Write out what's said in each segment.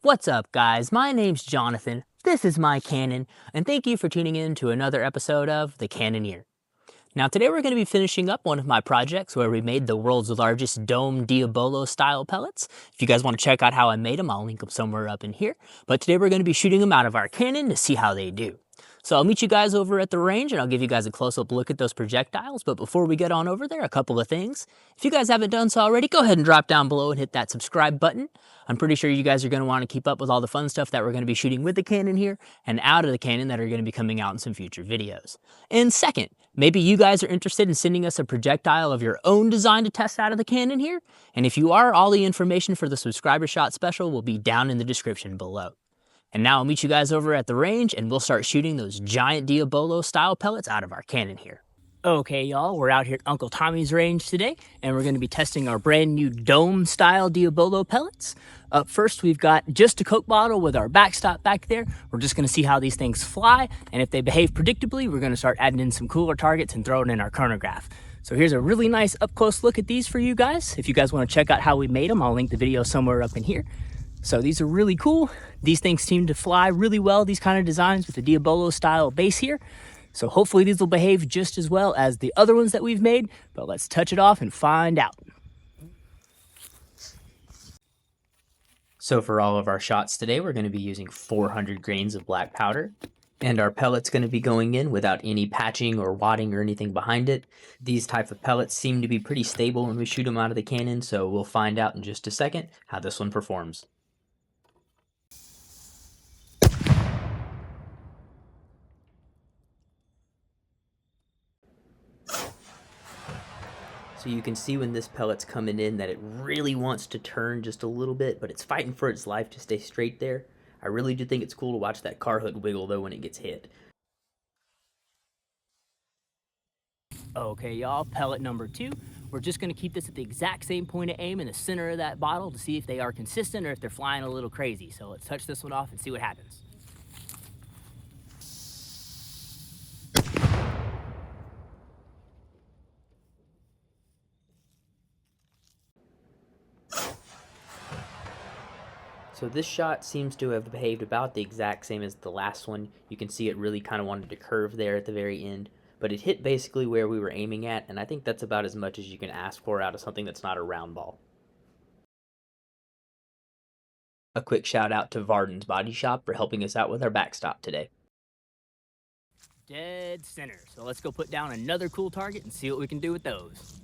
What's up, guys? My name's Jonathan, this is my Cannon, and thank you for tuning in to another episode of The Cannoneer. Now today we're going to be finishing up one of my projects where we made the world's largest dome Diabolo style pellets. If you guys want to check out how I made them, I'll link them somewhere up in here. But today we're going to be shooting them out of our cannon to see how they do. So I'll meet you guys over at the range and I'll give you guys a close-up look at those projectiles. But before we get on over there, a couple of things. If you guys haven't done so already, go ahead and drop down below and hit that subscribe button. I'm pretty sure you guys are going to want to keep up with all the fun stuff that we're going to be shooting with the cannon here and out of the cannon that are going to be coming out in some future videos. And second, maybe you guys are interested in sending us a projectile of your own design to test out of the cannon here. And if you are, all the information for the subscriber shot special will be down in the description below. And now I'll meet you guys over at the range and we'll start shooting those giant Diabolo style pellets out of our cannon here. Okay, y'all, we're out here at Uncle Tommy's range today, and we're going to be testing our brand new dome-style Diabolo pellets. Up first, we've got just a Coke bottle with our backstop back there. We're just going to see how these things fly, and if they behave predictably, we're going to start adding in some cooler targets and throwing in our chronograph. So here's a really nice up-close look at these for you guys. If you guys want to check out how we made them, I'll link the video somewhere up in here. So these are really cool. These things seem to fly really well, these kind of designs with the Diabolo-style base here. So hopefully these will behave just as well as the other ones that we've made, but let's touch it off and find out. So for all of our shots today, we're going to be using 400 grains of black powder, and our pellet's going to be going in without any patching or wadding or anything behind it. These type of pellets seem to be pretty stable when we shoot them out of the cannon, so we'll find out in just a second how this one performs. So you can see when this pellet's coming in that it really wants to turn just a little bit, but it's fighting for its life to stay straight there. I really do think it's cool to watch that car hood wiggle though when it gets hit. Okay, y'all, pellet number 2. We're just going to keep this at the exact same point of aim in the center of that bottle to see if they are consistent or if they're flying a little crazy. So let's touch this one off and see what happens. So this shot seems to have behaved about the exact same as the last one. You can see it really kind of wanted to curve there at the very end, but it hit basically where we were aiming at, and I think that's about as much as you can ask for out of something that's not a round ball. A quick shout out to Varden's Body Shop for helping us out with our backstop today. Dead center. So let's go put down another cool target and see what we can do with those.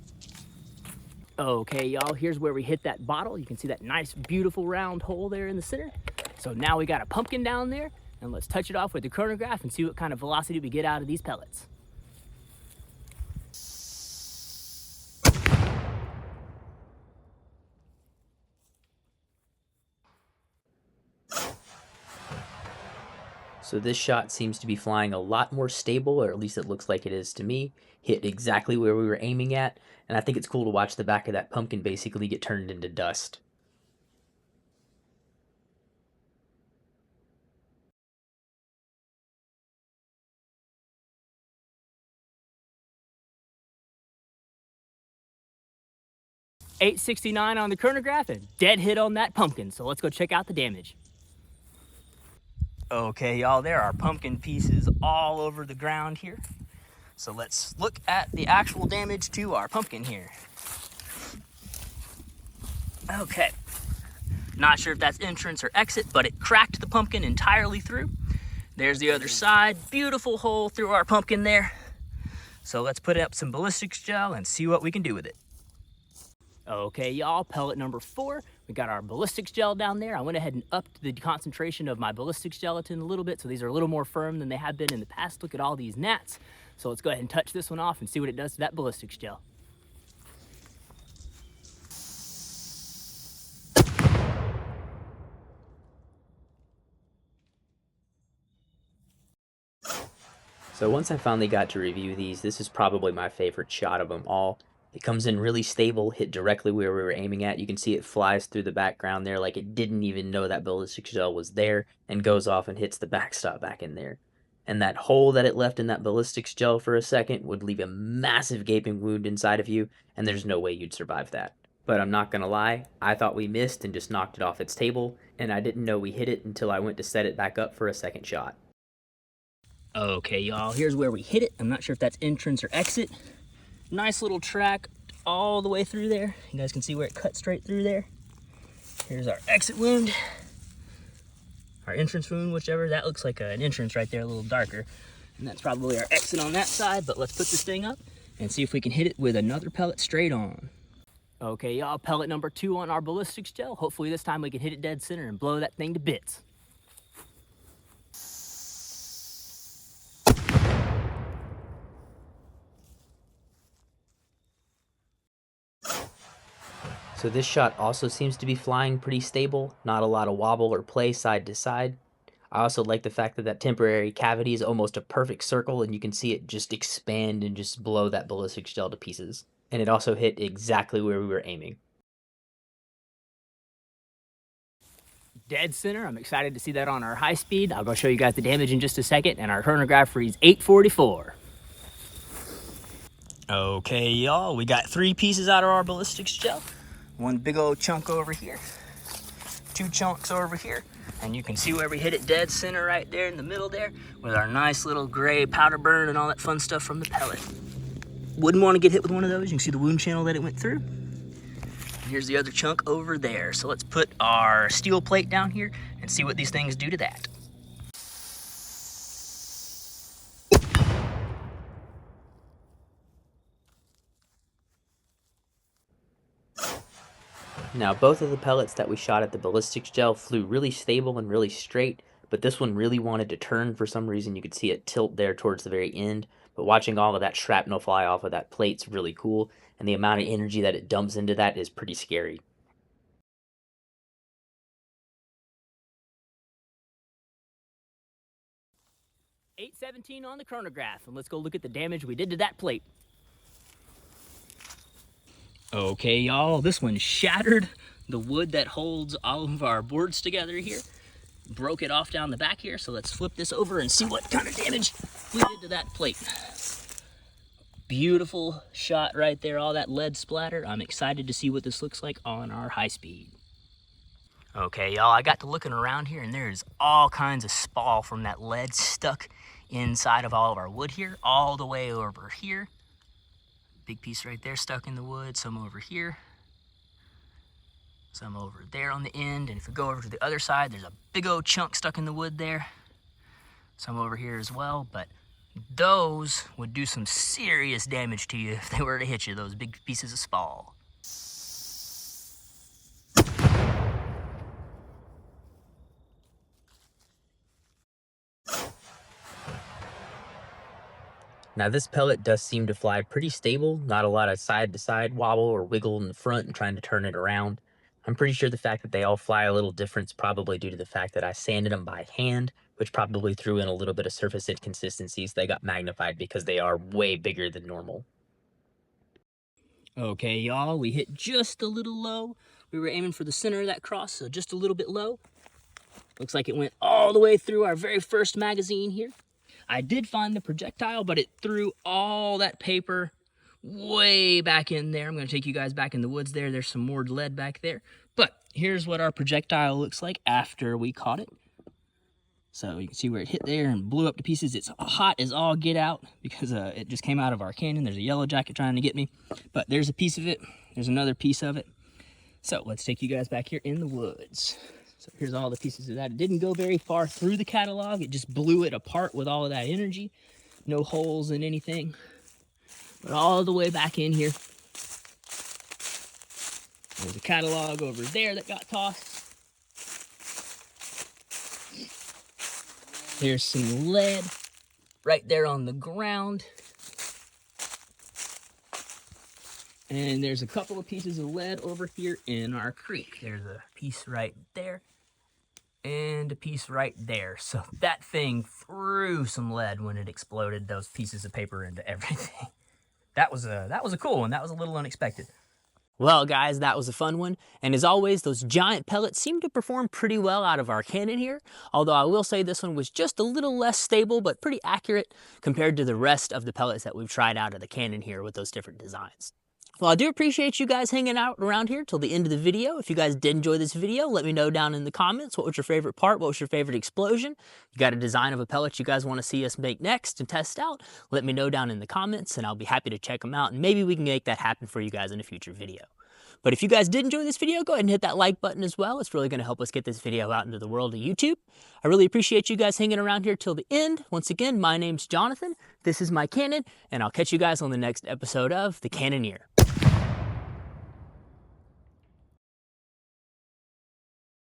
Okay, y'all, here's where we hit that bottle. You can see that nice, beautiful round hole there in the center. So now we got a pumpkin down there, and let's touch it off with the chronograph and see what kind of velocity we get out of these pellets. So this shot seems to be flying a lot more stable, or at least it looks like it is to me. Hit exactly where we were aiming at, and I think it's cool to watch the back of that pumpkin basically get turned into dust. .869 on the chronograph and dead hit on that pumpkin, so let's go check out the damage. Okay, y'all, there are pumpkin pieces all over the ground here. So let's look at the actual damage to our pumpkin here. Okay, not sure if that's entrance or exit, but it cracked the pumpkin entirely through. There's the other side, beautiful hole through our pumpkin there. So let's put up some ballistics gel and see what we can do with it. Okay, y'all, pellet number 4. We got our ballistics gel down there. I went ahead and upped the concentration of my ballistics gelatin a little bit, so these are a little more firm than they have been in the past. Look at all these gnats. So let's go ahead and touch this one off and see what it does to that ballistics gel. So once I finally got to review these, this is probably my favorite shot of them all. It comes in really stable, hit directly where we were aiming at. You can see it flies through the background there like it didn't even know that ballistic gel was there, and goes off and hits the backstop back in there. And that hole that it left in that ballistics gel for a second would leave a massive gaping wound inside of you, and there's no way you'd survive that. But I'm not gonna lie, I thought we missed and just knocked it off its table, and I didn't know we hit it until I went to set it back up for a second shot. Okay, y'all, here's where we hit it. I'm not sure if that's entrance or exit. Nice little track all the way through there. You guys can see where it cut straight through there. Here's our exit wound. Our entrance wound, whichever. That looks like an entrance right there, a little darker. And that's probably our exit on that side, but let's put this thing up and see if we can hit it with another pellet straight on. Okay, y'all, pellet number 2 on our ballistics gel. Hopefully this time we can hit it dead center and blow that thing to bits. So this shot also seems to be flying pretty stable, not a lot of wobble or play side to side. I also like the fact that that temporary cavity is almost a perfect circle and you can see it just expand and just blow that ballistics gel to pieces. And it also hit exactly where we were aiming. Dead center. I'm excited to see that on our high speed. I'll go show you guys the damage in just a second, and our chronograph reads 844. Okay, y'all, we got 3 pieces out of our ballistics gel. One big old chunk over here, 2 chunks over here, and you can see where we hit it dead center right there in the middle there with our nice little gray powder burn and all that fun stuff from the pellet. Wouldn't want to get hit with one of those. You can see the wound channel that it went through. And here's the other chunk over there. So let's put our steel plate down here and see what these things do to that. Now, both of the pellets that we shot at the ballistics gel flew really stable and really straight, but this one really wanted to turn for some reason. You could see it tilt there towards the very end, but watching all of that shrapnel fly off of that plate's really cool, and the amount of energy that it dumps into that is pretty scary. $8:17 on the chronograph, and let's go look at the damage we did to that plate. Okay, y'all, this one shattered the wood that holds all of our boards together here. Broke it off down the back here, so let's flip this over and see what kind of damage we did to that plate. Beautiful shot right there, all that lead splatter. I'm excited to see what this looks like on our high speed. Okay, y'all, I got to looking around here, and there's all kinds of spall from that lead stuck inside of all of our wood here, all the way over here. Big piece right there stuck in the wood, some over here, some over there on the end. And if we go over to the other side, there's a big old chunk stuck in the wood there, some over here as well. But those would do some serious damage to you if they were to hit you, those big pieces of spall. Now this pellet does seem to fly pretty stable, not a lot of side to side wobble or wiggle in the front and trying to turn it around. I'm pretty sure the fact that they all fly a little different is probably due to the fact that I sanded them by hand, which probably threw in a little bit of surface inconsistencies. They got magnified because they are way bigger than normal. Okay, y'all, we hit just a little low. We were aiming for the center of that cross, so just a little bit low. Looks like it went all the way through our very first magazine here. I did find the projectile, but it threw all that paper way back in there. I'm going to take you guys back in the woods there. There's some more lead back there. But here's what our projectile looks like after we caught it. So you can see where it hit there and blew up to pieces. It's hot as all get out because it just came out of our cannon. There's a yellow jacket trying to get me. But there's a piece of it. There's another piece of it. So let's take you guys back here in the woods. So here's all the pieces of that. It didn't go very far through the catalog. It just blew it apart with all of that energy. No holes in anything. But all the way back in here. There's a catalog over there that got tossed. There's some lead right there on the ground. And there's a couple of pieces of lead over here in our creek. There's a piece right there. And a piece right there. So that thing threw some lead when it exploded those pieces of paper into everything. That was a cool one. That was a little unexpected. Well, guys, that was a fun one. And as always, those giant pellets seem to perform pretty well out of our cannon here. Although I will say this one was just a little less stable, but pretty accurate compared to the rest of the pellets that we've tried out of the cannon here with those different designs. Well, I do appreciate you guys hanging out around here till the end of the video. If you guys did enjoy this video, let me know down in the comments what was your favorite part, what was your favorite explosion. You got a design of a pellet you guys want to see us make next and test out, let me know down in the comments and I'll be happy to check them out and maybe we can make that happen for you guys in a future video. But if you guys did enjoy this video, go ahead and hit that like button as well. It's really going to help us get this video out into the world of YouTube. I really appreciate you guys hanging around here till the end. Once again, my name's Jonathan, this is my Cannon, and I'll catch you guys on the next episode of The Cannoneer.